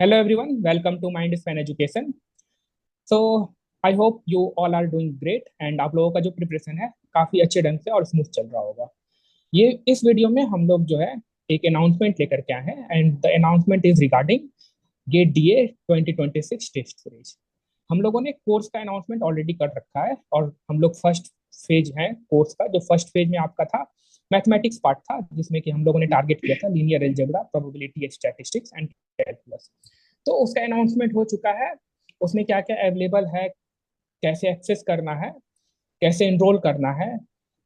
Hello everyone, welcome to Mind is Fan Education. So I hope you all are doing great and आप लोगों का जो preparation है काफी अच्छे ढंग से और स्मूथ चल रहा होगा। ये इस वीडियो में हम लोग जो है एक अनाउंसमेंट लेकर के आए हैं and the announcement is regarding GATE DA 2026 test series. हम लोगों ने कोर्स का अनाउंसमेंट ऑलरेडी कर रखा है और हम लोग फर्स्ट फेज है कोर्स का। जो फर्स्ट फेज में आपका था मैथमेटिक्स पार्ट था, जिसमें कि हम लोगों ने टारगेट किया था linear algebra, probability, statistics and calculus. तो उसका अनाउंसमेंट हो चुका है। उसमें क्या क्या अवेलेबल है, कैसे एक्सेस करना है, कैसे इनरोल करना है,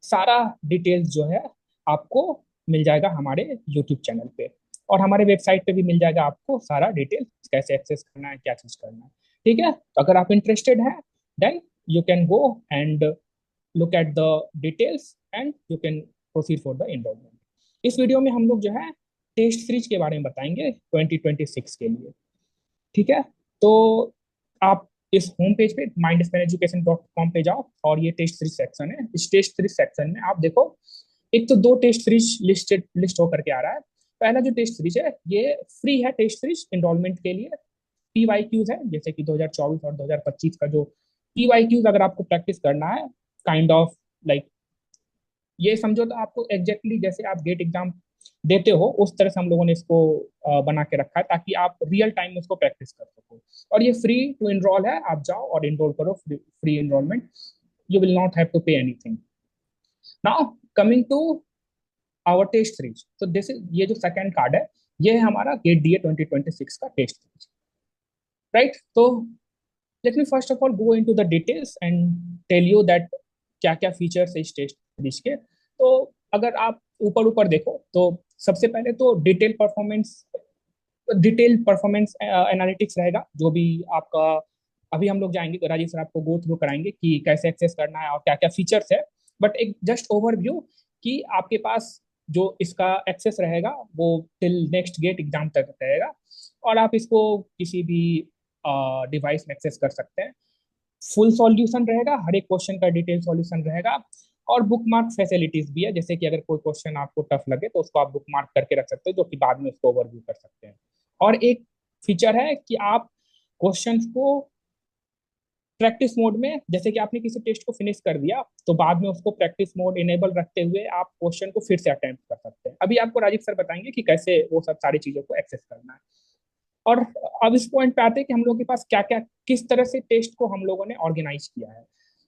सारा डिटेल्स जो है आपको मिल जाएगा हमारे यूट्यूब चैनल पे, और हमारे वेबसाइट पे भी मिल जाएगा आपको सारा डिटेल्स, कैसे एक्सेस करना है, क्या चीज करना है। ठीक है, तो अगर आप इंटरेस्टेड हैं then you can go and look at the details and you can proceed for the enrolment. इस वीडियो में हम लोग जो है टेस्ट सीरीज के बारे में बताएंगे 2026 के लिए। ठीक है, तो आप इस होम पेज पे mindspaneducation.com पे जाओ और ये टेस्ट सीरीज सेक्शन है। इस टेस्ट सीरीज सेक्शन में आप देखो, एक तो दो टेस्ट सीरीज लिस्ट होकर के आ रहा है। पहला जो टेस्ट सीरीज है ये फ्री है टेस्ट सीरीज एनरोलमेंट के लिए। पीवाईक्यूज है, जैसे कि 2024 और 2025 का जो पीवाईक्यूज अगर आपको प्रैक्टिस करना है, काइंड ऑफ लाइक ये समझो तो आपको एग्जैक्टली जैसे आप गेट एग्जाम देते हो उस तरह से हम लोगों ने इसको बना के रखा है, ताकि आप रियल टाइम में उसको प्रैक्टिस कर सको। और ये फ्री टू इनरोल है, आप जाओ और इनरोल करो, free enrolment. You will not have to pay anything. Now coming to our test series, तो दिस इज ये जो सेकंड कार्ड है ये है हमारा गेट डीए 2026 का टेस्ट सीरीज, राइट। तो let me first of all go into the details and tell you that क्या क्या फीचर्स है इस टेस्ट सीरीज के। तो अगर आप ऊपर ऊपर देखो तो सबसे पहले तो डिटेल परफॉर्मेंस एनालिटिक्स रहेगा, जो भी आपका अभी हम लोग जाएंगे, राजीव सर आपको गो थ्रू कराएंगे कि कैसे एक्सेस करना है और क्या क्या फीचर्स है। बट एक जस्ट ओवरव्यू कि आपके पास जो इसका एक्सेस रहेगा वो टिल नेक्स्ट गेट एग्जाम तक रहेगा, और आप इसको किसी भी डिवाइस में एक्सेस कर सकते हैं। फुल सॉल्यूशन रहेगा, हर एक क्वेश्चन का डिटेल सॉल्यूशन रहेगा, और बुक मार्क फैसिलिटीज भी है, जैसे कि अगर कोई क्वेश्चन आपको टफ लगे तो उसको आप बुक मार्क करके रख सकते हो, जो कि बाद में उसको ओवरव्यू कर सकते हैं। और एक फीचर है कि आप क्वेश्चंस को प्रैक्टिस मोड में, जैसे कि आपने किसी टेस्ट को फिनिश कर दिया तो बाद में उसको प्रैक्टिस मोड इनेबल रखते हुए आप क्वेश्चन को फिर से अटेम्प्ट कर सकते हैं। अभी आपको राजीव सर बताएंगे कि कैसे वो सब सारी चीजों को एक्सेस करना है। और अब इस पॉइंट पे आते हैं कि हम लोग के पास क्या क्या, किस तरह से टेस्ट को हम लोगों ने ऑर्गेनाइज किया है।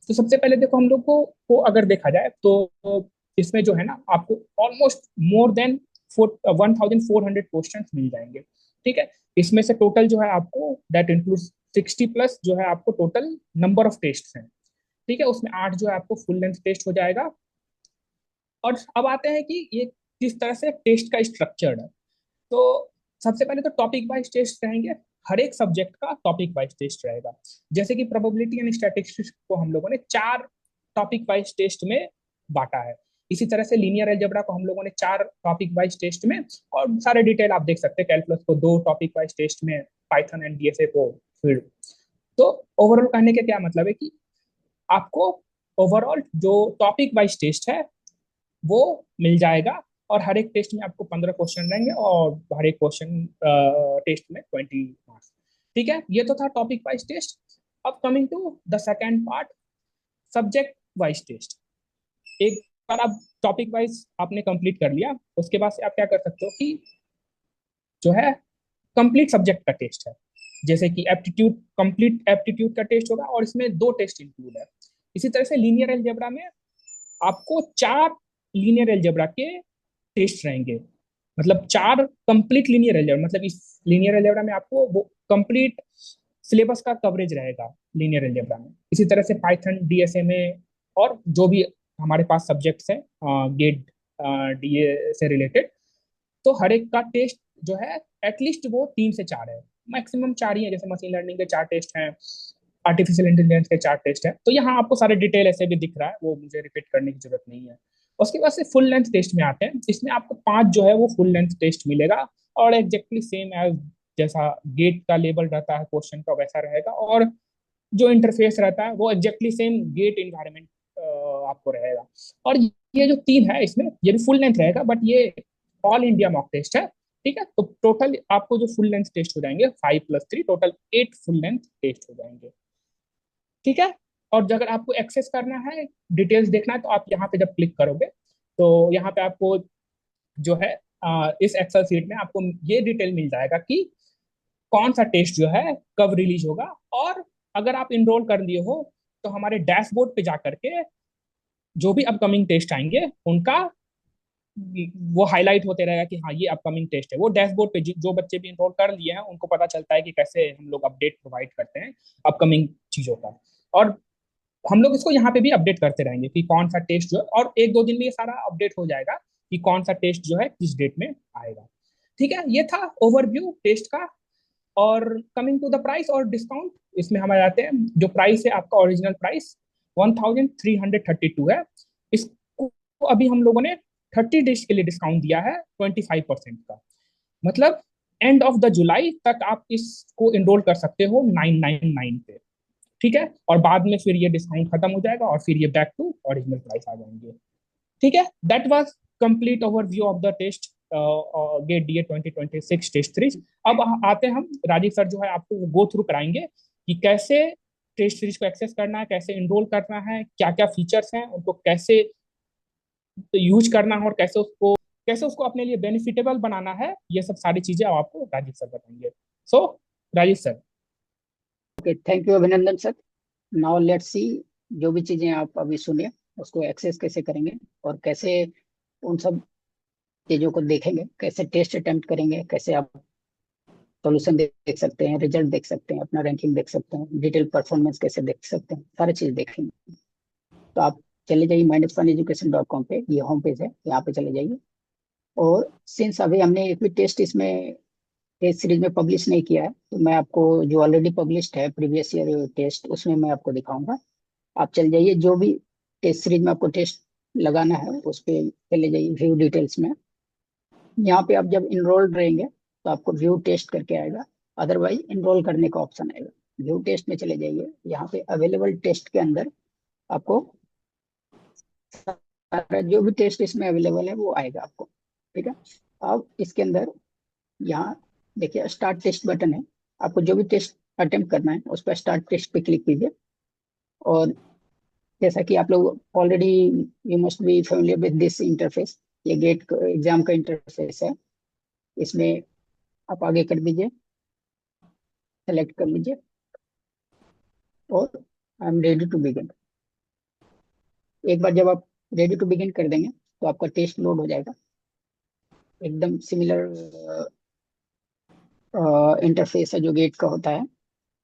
तो सबसे पहले देखो, हम लोग को अगर देखा जाए तो इसमें जो है ना आपको ऑलमोस्ट मोर देन 1400 क्वेश्चन मिल जाएंगे। ठीक है, इसमें से टोटल जो है आपको दैट इंक्लूड्स 60 प्लस जो है आपको टोटल नंबर ऑफ टेस्ट हैं। ठीक है, उसमें 8 जो है आपको फुल लेंथ टेस्ट हो जाएगा। और अब आते हैं कि ये किस तरह से टेस्ट का स्ट्रक्चर्ड है। तो सबसे पहले तो टॉपिक वाइज टेस्ट रहेंगे, हर एक सब्जेक्ट का टॉपिक वाइज टेस्ट रहेगा। जैसे कि प्रोबेबिलिटी एंड स्टैटिस्टिक्स को हम लोगों ने 4 टॉपिक वाइज टेस्ट में बांटा है। इसी तरह से लीनियर अलजेब्रा को हम लोगों ने 4 टॉपिक वाइज टेस्ट में, और सारे डिटेल आप देख सकते हैं। कैलकुलस को 2 टॉपिक वाइज टेस्ट में, पाइथन एंड डीएसए को फिर। तो ओवरऑल कहने का क्या मतलब है कि आपको ओवरऑल जो टॉपिक वाइज टेस्ट है वो मिल जाएगा, और हर एक टेस्ट में आपको 15 क्वेश्चन रहेंगे और हर एक क्वेश्चन टेस्ट में 20 मार्क्स। ठीक है, ये तो था टॉपिक वाइज टेस्ट। अब coming to the second part, subject wise test. एक बार आप टॉपिक वाइज आपने कंप्लीट कर लिया, उसके बाद से आप क्या कर सकते हो कि जो है कंप्लीट सब्जेक्ट का टेस्ट है। जैसे कि एप्टीट्यूड, कंप्लीट एप्टीट्यूड का टेस्ट होगा और इसमें 2 टेस्ट इंक्लूड है। इसी तरह से लीनियर अलजेब्रा में आपको 4 लीनियर अलजेब्रा के टेस्ट रहेंगे, मतलब 4 कंप्लीट लीनियर अलजेब्रा, मतलब इस लीनियर अलजेब्रा में आपको वो कंप्लीट सिलेबस का कवरेज रहेगा लीनियर अलजेब्रा में। इसी तरह से पाइथन, डीएसए में, और जो भी हमारे पास सब्जेक्ट्स हैं गेट डीए से रिलेटेड, तो हर एक का टेस्ट जो है एटलीस्ट वो 3 से 4 है, मैक्सिमम 4 ही है। जैसे मशीन लर्निंग के 4 टेस्ट हैं, आर्टिफिशियल इंटेलिजेंस के 4 टेस्ट हैं। तो यहाँ आपको सारे डिटेल ऐसे भी दिख रहा है, वो मुझे रिपीट करने की जरूरत नहीं है। उसके बाद से फुल लेंथ टेस्ट में आते हैं, इसमें आपको 5 जो है वो फुल लेंथ टेस्ट मिलेगा, और एग्जैक्टली सेम एज जैसा गेट का लेबल रहता है क्वेश्चन का वैसा रहेगा, और जो इंटरफेस रहता है वो एग्जैक्टली सेम गेट इन्वायरमेंट आपको रहेगा। और ये जो 3 है इसमें ये भी फुल लेंथ रहेगा, बट ये ऑल इंडिया मॉक टेस्ट है। ठीक है, तो टोटल आपको जो फुल लेंथ टेस्ट हो जाएंगे 5+3, टोटल 8 फुल लेंथ टेस्ट हो जाएंगे। ठीक है, और अगर आपको एक्सेस करना है, डिटेल्स देखना है, तो आप यहाँ पे जब क्लिक करोगे तो यहाँ पे आपको जो है इस एक्सेल सीट में आपको ये डिटेल मिल जाएगा कि कौन सा टेस्ट जो है कब रिलीज होगा। और अगर आप इनरोल कर लिए हो तो हमारे डैशबोर्ड पे जा करके जो भी अपकमिंग टेस्ट आएंगे उनका वो हाईलाइट होते रहेगा कि हाँ ये अपकमिंग टेस्ट है। वो डैशबोर्ड पे जो बच्चे भी इनरोल कर लिए हैं उनको पता चलता है कि कैसे हम लोग अपडेट प्रोवाइड करते हैं अपकमिंग चीजों का। और हम लोग इसको यहाँ पे भी अपडेट करते रहेंगे कि कौन सा टेस्ट जो है, और 1-2 दिन में ये सारा अपडेट हो जाएगा कि कौन सा टेस्ट जो है किस डेट में आएगा। ठीक है, ये था ओवरव्यू टेस्ट का। और कमिंग टू द प्राइस और डिस्काउंट, इसमें हम आ जाते हैं। जो प्राइस है आपका ओरिजिनल प्राइस 1332 है। इसको अभी हम लोगों ने 30 डेज के लिए डिस्काउंट दिया है 25% का। मतलब एंड ऑफ द जुलाई तक आप इसको इनरोल कर सकते हो 999 पे। ठीक है, और बाद में फिर ये डिस्काउंट खत्म हो जाएगा और फिर ये बैक टू ओरिजिनल प्राइस आ जाएंगे। ठीक है, that was complete overview of the test GATE DA 2026 test series. अब आते हैं हम, राजीव सर जो है आपको गो थ्रू कराएंगे कि कैसे टेस्ट सीरीज को एक्सेस करना है, कैसे इनरोल करना है, क्या क्या फीचर्स हैं, उनको कैसे यूज करना है, और कैसे उसको अपने लिए बेनिफिटेबल बनाना है। ये सब सारी चीजें अब आपको राजीव सर बताएंगे। So Rajiv sir. Okay, thank you Abhinandan sir. Now let's see, जो भी चीजें आप अभी सुने उसको एक्सेस कैसे करेंगे और कैसे उन सब चीजों को देखेंगे, कैसे टेस्ट अटेम्प्ट करेंगे, कैसे आप सॉल्यूशन देख सकते हैं, रिजल्ट देख सकते हैं, अपना रैंकिंग देख सकते हैं, डिटेल परफॉर्मेंस कैसे देख सकते हैं, सारी चीज देखेंगे। तो आप चले जाइए minus1education.com पे, ये होम पेज है, यहाँ पे चले जाइए। और सिंस अभी हमने एक भी टेस्ट इसमें टेस्ट सीरीज में पब्लिश नहीं किया है, तो मैं आपको जो ऑलरेडी पब्लिश्ड है प्रीवियस ईयर टेस्ट, उसमें मैं आपको दिखाऊंगा। आप चल जाइए, जो भी टेस्ट सीरीज में आपको टेस्ट लगाना है उस पर चले जाइए, व्यू डिटेल्स में। यहाँ पे आप जब इनरोल्ड रहेंगे तो आपको व्यू टेस्ट करके आएगा, अदरवाइज इनरोल करने का ऑप्शन आएगा। व्यू टेस्ट में चले जाइए, यहाँ पे अवेलेबल टेस्ट के अंदर आपको सारा जो भी टेस्ट इसमें अवेलेबल है वो आएगा आपको। ठीक है, अब इसके अंदर यहाँ देखिए स्टार्ट टेस्ट बटन है। आपको जो भी टेस्ट अटेम्प्ट करना है उस पर स्टार्ट टेस्ट पे क्लिक कीजिए। और जैसा कि आप लोग already, you must be familiar with this interface, ये गेट एग्जाम का इंटरफेस है। इसमें आप आगे कर दीजिए, सेलेक्ट कर लीजिए और I am ready to begin. एक बार जब आप रेडी टू बिगिन कर देंगे तो आपका टेस्ट लोड हो जाएगा। एकदम सिमिलर इंटरफेस है जो गेट का होता है।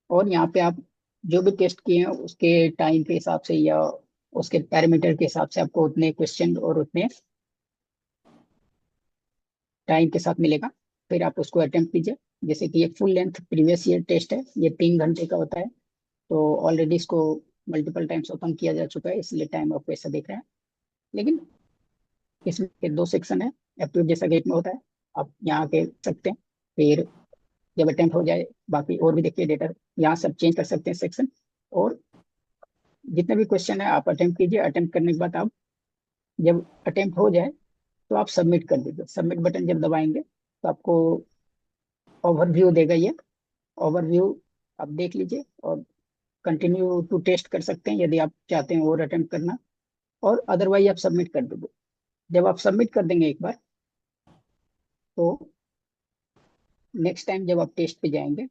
और यहाँ पे आप जो भी टेस्ट किए हैं उसके टाइम के हिसाब से या उसके पैरामीटर के हिसाब से आपको उतने क्वेश्चन और उतने टाइम के साथ मिलेगा। फिर आप उसको अटेम्प्ट कीजिए। जैसे कि ये full length previous year test है, ये 3 घंटे का होता है। तो ऑलरेडी इसको मल्टीपल टाइम्स ओपन किया जा चुका है, इसलिए टाइम आप वैसा देख रहे हैं। लेकिन इसमें 2 सेक्शन है, एप्टीट्यूड जैसा गेट में होता है, आप यहाँ के सकते हैं। फिर जब अटेम्प्ट हो जाए बाकी और भी देखिए डेटा, यहाँ सब चेंज कर सकते हैं सेक्शन। और जितने भी क्वेश्चन है आप अटेम्प्ट कीजिए। अटेम्प्ट करने के बाद आप जब अटेम्प्ट हो जाए तो आप सबमिट कर दीजिए। सबमिट बटन जब दबाएंगे तो आपको ओवरव्यू देगा ये। ओवरव्यू आप देख लीजिए और कंटिन्यू टू टेस्ट कर सकते हैं यदि आप चाहते हैं और अटेम्प्ट करना, और अदरवाइज आप सबमिट कर दीजिए। जब आप सबमिट कर देंगे एक बार, तो नेक्स्ट टाइम जब आप टेस्ट पे जाएंगे,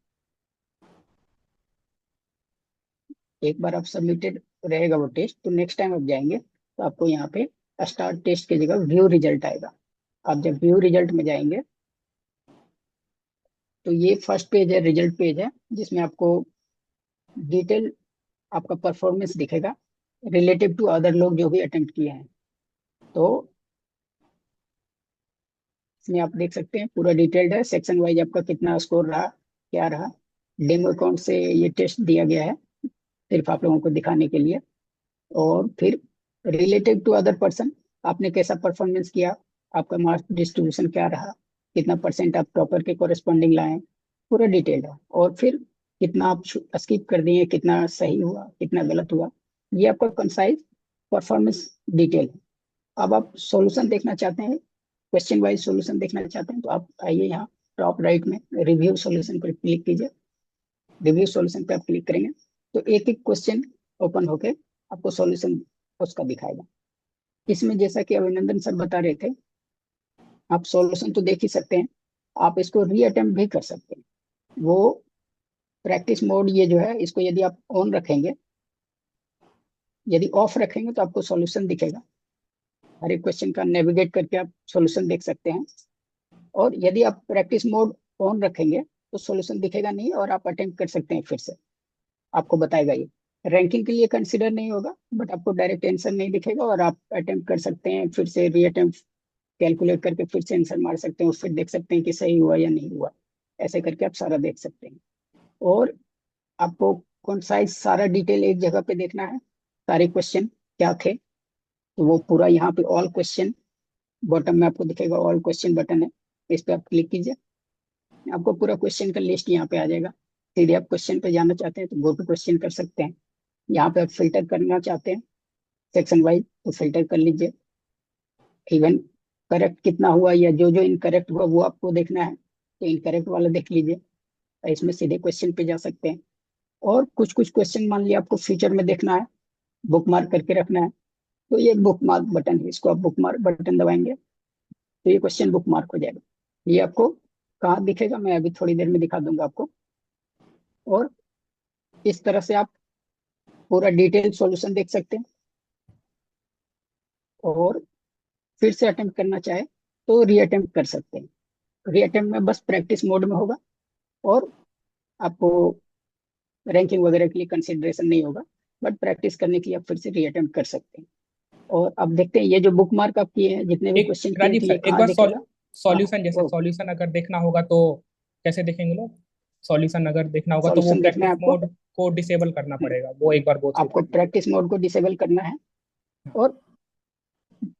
एक बार आप सबमिटेड रहेगा वो टेस्ट, तो नेक्स्ट टाइम आप जाएंगे तो आपको यहाँ पे स्टार्ट टेस्ट की जगह व्यू रिजल्ट आएगा। आप जब व्यू रिजल्ट में जाएंगे तो ये फर्स्ट पेज है, रिजल्ट पेज है, जिसमें आपको डिटेल आपका परफॉर्मेंस दिखेगा रिलेटिव टू अदर लोग जो भी अटेम्प्ट किए हैं। तो इसमें आप देख सकते हैं पूरा डिटेल्ड है, सेक्शन वाइज आपका कितना स्कोर रहा, क्या रहा। डेमो अकाउंट से ये टेस्ट दिया गया है सिर्फ आप लोगों को दिखाने के लिए। और फिर रिलेटिव टू अदर पर्सन आपने कैसा परफॉर्मेंस किया, आपका मार्क्स डिस्ट्रीब्यूशन क्या रहा, कितना परसेंट आप टॉपर के कोरिस्पॉन्डिंग लाए, पूरा डिटेल है। और फिर कितना आप स्किप कर दिए, कितना सही हुआ, कितना गलत हुआ, ये आपका कंसाइज परफॉर्मेंस डिटेल है। अब आप सॉल्यूशन देखना चाहते हैं क्वेश्चन वाइज सॉल्यूशन देखना चाहते हैं तो आप आइए यहाँ टॉप राइट में रिव्यू सॉल्यूशन पर क्लिक कीजिए। रिव्यू सॉल्यूशन पे आप क्लिक करेंगे तो एक एक क्वेश्चन ओपन होके आपको सॉल्यूशन उसका दिखाएगा। इसमें जैसा कि अभिनंदन सर बता रहे थे, आप सॉल्यूशन तो देख ही सकते हैं, आप इसको रीअटेम्प्ट भी कर सकते हैं। वो प्रैक्टिस मोड ये जो है, इसको यदि आप ऑन रखेंगे, यदि ऑफ रखेंगे तो आपको सॉल्यूशन दिखेगा। हर एक क्वेश्चन का नेविगेट करके आप सॉल्यूशन देख सकते हैं। और यदि आप प्रैक्टिस मोड ऑन रखेंगे तो सॉल्यूशन दिखेगा नहीं और आप अटेम्प्ट कर सकते हैं फिर से, आपको बताएगा ये। रैंकिंग के लिए कंसिडर नहीं होगा, बट आपको डायरेक्ट आंसर नहीं दिखेगा और आप अटेम्प्ट कर सकते हैं, फिर से रीअटेम्प्ट कैलकुलेट करके फिर से आंसर मार सकते हैं और फिर देख सकते हैं कि सही हुआ या नहीं हुआ। ऐसे करके आप सारा देख सकते हैं। और आपको कौन सा सारा डिटेल एक जगह पे देखना है, सारे क्वेश्चन क्या थे, तो वो पूरा यहाँ पे ऑल क्वेश्चन बॉटम में आपको दिखेगा, ऑल क्वेश्चन बटन है, इस पे आप क्लिक कीजिए, आपको पूरा क्वेश्चन का लिस्ट यहाँ पे आ जाएगा। सीधे आप क्वेश्चन पे जाना चाहते हैं तो गो टू क्वेश्चन कर सकते हैं। यहाँ पे आप फिल्टर करना चाहते हैं सेक्शन वाइज तो फिल्टर कर लीजिए। इवन करेक्ट कितना हुआ या जो जो इनकरेक्ट हुआ वो आपको देखना है तो इनकरेक्ट वाला देख लीजिए। इसमें सीधे क्वेश्चन पे जा सकते हैं। और कुछ कुछ क्वेश्चन मान लिया आपको फ्यूचर में देखना है, बुक मार्क करके रखना है, तो ये बुक मार्क बटन है, इसको आप बुक मार्क बटन दबाएंगे तो ये क्वेश्चन बुक मार्क हो जाएगा। ये आपको कहाँ दिखेगा, मैं अभी थोड़ी देर में दिखा दूंगा आपको। और इस तरह से आप पूरा डिटेल सॉल्यूशन देख सकते हैं। और फिर से अटेम्प्ट करना चाहे तो रीअटेम्प्ट कर सकते हैं। रीअटेम्प्ट में बस प्रैक्टिस मोड में होगा और आपको रैंकिंग वगैरह के लिए कंसिडरेशन नहीं होगा, बट प्रैक्टिस करने के लिए आप फिर से रीअटेम्प्ट कर सकते हैं। और अब देखते हैं ये जो बुक मार्क आप किए हैं, जितने भी एक क्वेश्चन किए हैं, राजीव कि ये सर, एक कहाँ बार दिखेगा। हाँ, सॉल्यूशन, जैसे वो सॉल्यूशन अगर देखना होगा तो कैसे देखेंगे लोग? सॉल्यूशन अगर देखना होगा तो वो सॉल्यूशन देखना प्रैक्टिस है आपको। मोड को डिसेबल करना पड़ेगा, वो एक बार गो थ्रू आपको कर लीजिए। प्रैक्टिस मोड को डिसेबल करना है और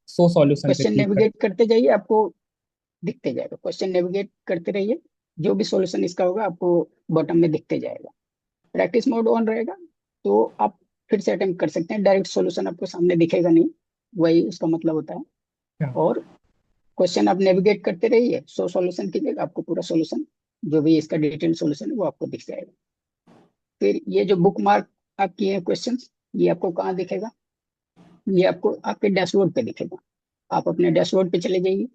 सो सॉल्यूशन पे क्वेश्चन क्लिक कर। नेविगेट करते जाइए, आपको दिखते जाएगा। क्वेश्चन नेविगेट करते रहिए, जो भी सॉल्यूशन इसका होगा आपको बॉटम में दिखते जाएगा। प्रैक्टिस मोड ऑन रहेगा तो आप फिर से अटेम्प्ट कर सकते हैं, डायरेक्ट सॉल्यूशन आपको सामने दिखेगा नहीं, वही उसका मतलब होता है। हाँ, और क्वेश्चन आप नेविगेट करते रहिए, सो सॉल्यूशन कीजिएगा, आपको पूरा सॉल्यूशन जो भी इसका डिटेल सॉल्यूशन है वो आपको दिख जाएगा। फिर ये जो बुक मार्क आप किए हैं क्वेश्चन, ये आपको कहाँ दिखेगा, ये आपको आपके डैशबोर्ड पे दिखेगा। आप अपने डैशबोर्ड पे चले जाइए,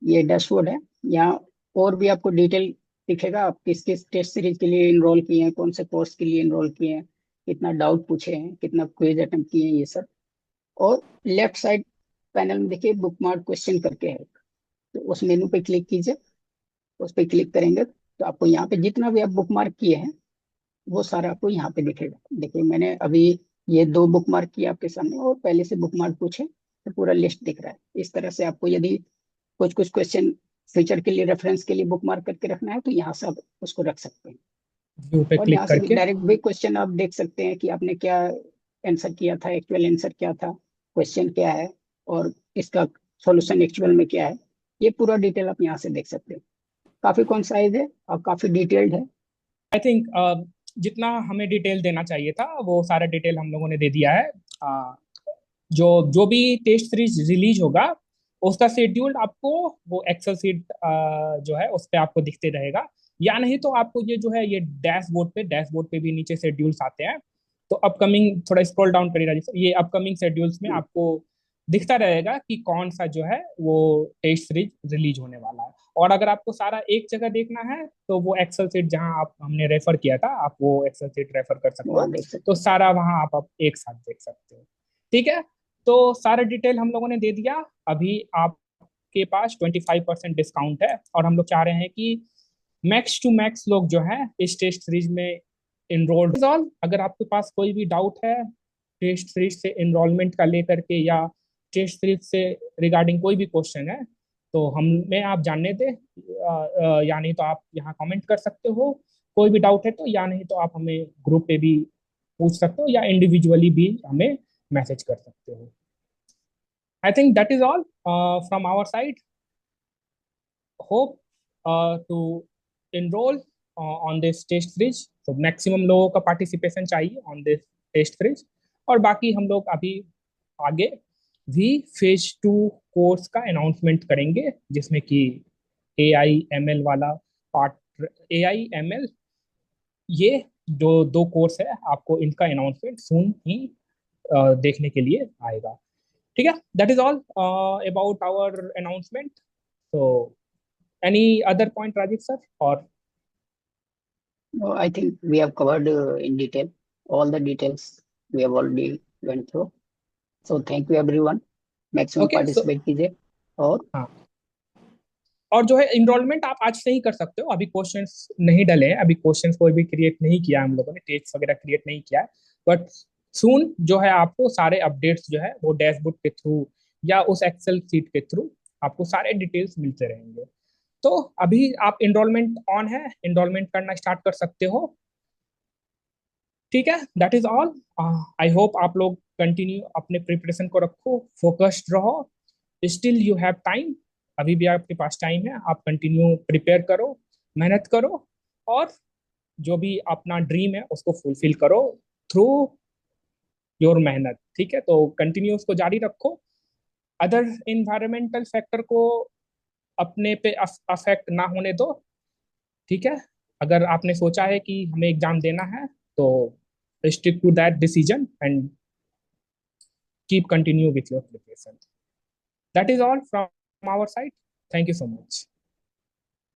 ये डैशबोर्ड है। यहाँ और भी आपको डिटेल दिखेगा, आप किस किस टेस्ट सीरीज के लिए इनरोल किए हैं, कौन से कोर्स के लिए इनरोल किए हैं, कितना डाउट पूछे हैं, कितना क्विज अटेम्प्ट किए हैं, ये सब। और लेफ्ट साइड पैनल में देखिए बुक मार्क क्वेश्चन करके है, तो उस मेनू पे क्लिक कीजिए। उस पर क्लिक करेंगे तो आपको यहाँ पे जितना भी आप बुक मार्क किए हैं वो सारा आपको यहाँ पे दिखेगा। देखिए मैंने अभी ये 2 बुक मार्क किए आपके सामने और पहले से बुक मार्क पूछे तो पूरा लिस्ट दिख रहा है। इस तरह से आपको यदि कुछ कुछ क्वेश्चन फ्यूचर के लिए रेफरेंस के लिए बुक मार्क करके रखना है तो यहाँ से आप उसको रख सकते हैं। व्यू पे और क्लिक यहाँ से भी करके। डायरेक्ट भी क्वेश्चन आप देख सकते हैं कि आपने क्या आंसर किया था, एक्चुअल आंसर क्या था, क्वेश्चन क्या है और इसका सॉल्यूशन एक्चुअल में क्या है। ये पूरा डिटेल आप यहाँ से देख सकते हैं। काफी कॉन्साइज है और काफी डिटेल्ड है। आई थिंक जितना हमें डिटेल देना चाहिए था वो सारा डिटेल हम लोगों ने दे दिया है। uh, जो जो भी टेस्ट सीरीज रिलीज होगा उसका शेड्यूल आपको वो एक्सेल सीट जो है उस पर आपको दिखते रहेगा। या नहीं तो आपको ये जो है ये डैशबोर्ड पे भी नीचे शेड्यूल्स आते हैं। तो अपकमिंग, थोड़ा स्क्रॉल डाउन करिए राजीव सर, ये अपकमिंग शेड्यूल्स में आपको दिखता रहेगा कि कौन सा जो है वो टेस्ट सीरीज रिलीज होने वाला है। और अगर आपको सारा एक जगह देखना है तो वो एक्सेल सीट जहां आप हमने रेफर किया था, आप वो एक्सेल सीट रेफर कर सकते वहाँ हो। देख तो सकते हैं। सारा वहां आप एक साथ देख सकते हो। ठीक है, तो सारा डिटेल हम लोगों ने दे दिया। अभी आपके पास 25% डिस्काउंट है और हम लोग चाह रहे हैं कि मैक्स टू मैक्स लोग जो है इस टेस्ट सीरीज में इनरोल्ड ऑल। अगर आपके पास कोई भी डाउट है टेस्ट सीरीज से इनरोलमेंट का लेकर के या टेस्ट सीरीज से रिगार्डिंग कोई भी क्वेश्चन है तो हमें आप जानने दें। या नहीं तो आप यहाँ कमेंट कर सकते हो कोई भी डाउट है तो, या नहीं तो आप हमें ग्रुप पे भी पूछ सकते हो या इंडिविजुअली भी हमें मैसेज कर सकते हो। I think that is all from our side. Hope to enroll on this test series. तो मैक्सिमम लोगों का पार्टिसिपेशन चाहिए ऑन दिस टेस्ट सीरीज। और बाकी हम लोग अभी आगे भी फेज 2 कोर्स का अनाउंसमेंट करेंगे, जिसमें कि AI ML वाला पार्ट, AI ML, ये जो 2 कोर्स है, आपको इनका अनाउंसमेंट सून ही देखने के लिए आएगा। ठीक है, that is all about our announcement. So any other point Rajiv sir? और No, I think we have covered in detail all the details we have already went through. So thank you everyone. Maximum okay, so participate कीजिए। और हाँ, और जो है enrolment आप आज से ही कर सकते हो, अभी क्वेश्चंस नहीं डले हैं, अभी क्वेश्चंस कोई भी क्रिएट नहीं किया हम लोगों ने, टेस्ट वगैरह क्रिएट नहीं किया है। बट सून जो है आपको सारे अपडेट्स जो है वो डैशबोर्ड के थ्रू या उस एक्सेल सीट के थ्रू आपको सारे डिटेल्स मिलते रहेंगे। तो अभी आप इनरोलमेंट ऑन है, इनरोलमेंट करना स्टार्ट कर सकते हो। ठीक है, that is all. I hope आप लोग कंटिन्यू अपने प्रिपरेशन को रखो, फोकस्ड रहो, स्टिल यू हैव टाइम, अभी भी आपके पास टाइम है, आप कंटिन्यू प्रिपेयर करो, मेहनत करो, और जो भी अपना ड्रीम है उसको फुलफिल करो थ्रू योर मेहनत। ठीक है, तो कंटिन्यू उसको जारी रखो, अदर इन्वायरमेंटल फैक्टर को अपने पे अफेक्ट ना होने दो। ठीक है, अगर आपने सोचा है कि हमें एग्जाम देना है, तो stick to that decision and keep continue with your preparation. That is all from our side. Thank you so much.